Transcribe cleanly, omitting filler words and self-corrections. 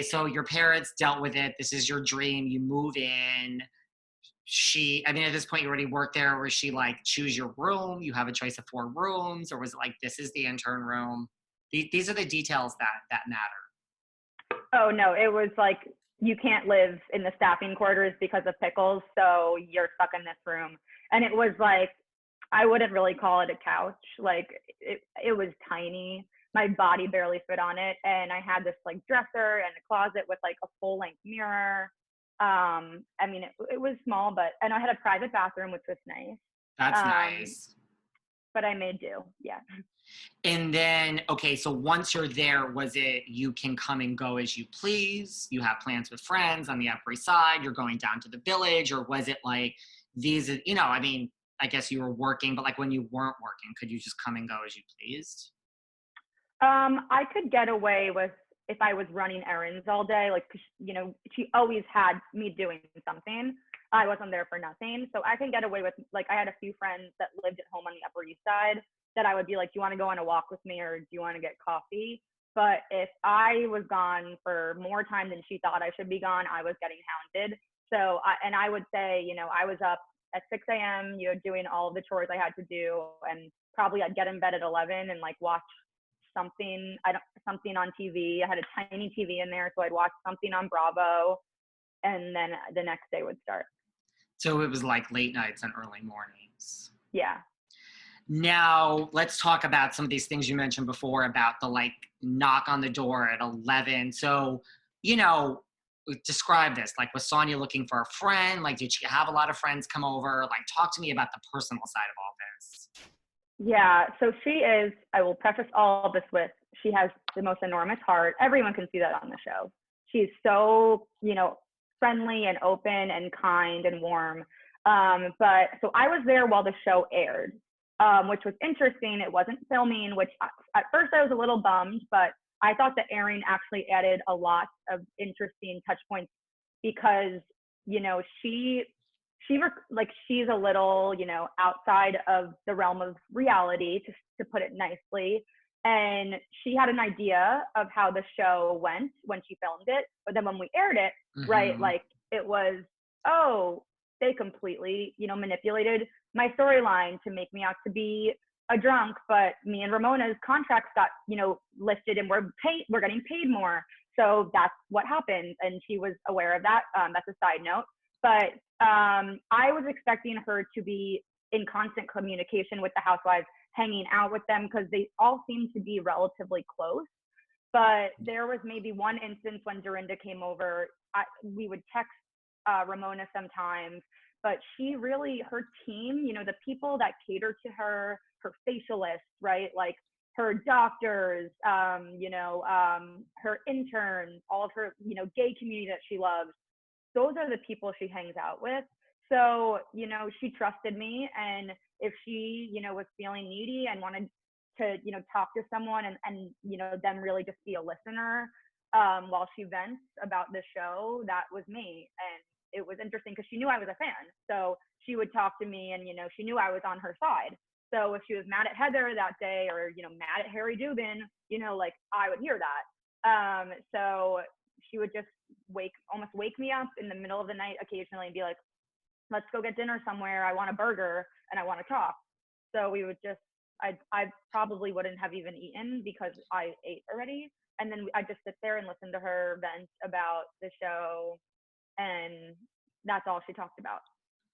so your parents dealt with it. This is your dream. You move in. I mean, at this point, you already worked there. Was she like, choose your room? You have a choice of 4 rooms, or was it like, this is the intern room? These are the details that matter. Oh no, it was like, you can't live in the staffing quarters because of pickles, so you're stuck in this room. And it was like, I wouldn't really call it a couch. Like it was tiny. My body barely fit on it, and I had this like dresser and a closet with like a full length mirror. I mean, it was small, and I had a private bathroom, which was nice. That's nice. But I made do, yeah. And then, okay, so once you're there, was it you can come and go as you please? You have plans with friends on the Upper East Side, you're going down to the Village, or was it like these, I mean, I guess you were working, but like when you weren't working, could you just come and go as you pleased? I could get away with if I was running errands all day, like, she always had me doing something. I wasn't there for nothing. So I can get away with, like, I had a few friends that lived at home on the Upper East Side that I would be like, do you want to go on a walk with me, or do you want to get coffee? But if I was gone for more time than she thought I should be gone, I was getting hounded. So, I would say, I was up at 6 a.m., doing all of the chores I had to do, and probably I'd get in bed at 11 and like watch something on TV. I had a tiny TV in there, so I'd watch something on Bravo, and then the next day would start. So it was like late nights and early mornings. Yeah. Now, let's talk about some of these things you mentioned before about the like knock on the door at 11. So, describe this. Like, was Sonja looking for a friend? Like, did she have a lot of friends come over? Like, talk to me about the personal side of all this. Yeah, so she is, I will preface all of this with, she has the most enormous heart. Everyone can see that on the show. She's so, friendly and open and kind and warm. But so I was there while the show aired, which was interesting. It wasn't filming, which at first I was a little bummed, but I thought the airing actually added a lot of interesting touch points because, she's a little, outside of the realm of reality, to put it nicely. And she had an idea of how the show went when she filmed it. But then when we aired it, right, like it was, they completely, manipulated my storyline to make me out to be a drunk. But me and Ramona's contracts got, listed, and we're getting paid more. So that's what happened. And she was aware of that. That's a side note. But I was expecting her to be in constant communication with the housewives, hanging out with them, because they all seem to be relatively close. But there was maybe one instance when Dorinda came over. We would text Ramona sometimes, but she really, her team, the people that cater to her facialists, right? Like her doctors, her interns, all of her, gay community that she loves. Those are the people she hangs out with. So, she trusted me. And if she, was feeling needy and wanted to, talk to someone and them really just be a listener while she vents about the show, that was me. And it was interesting because she knew I was a fan. So she would talk to me, and, she knew I was on her side. So if she was mad at Heather that day, or, mad at Harry Dubin, like I would hear that. So she would just almost wake me up in the middle of the night occasionally and be like, let's go get dinner somewhere. I want a burger and I want to talk. So we would just, I probably wouldn't have even eaten because I ate already. And then I'd just sit there and listen to her vent about the show. And that's all she talked about.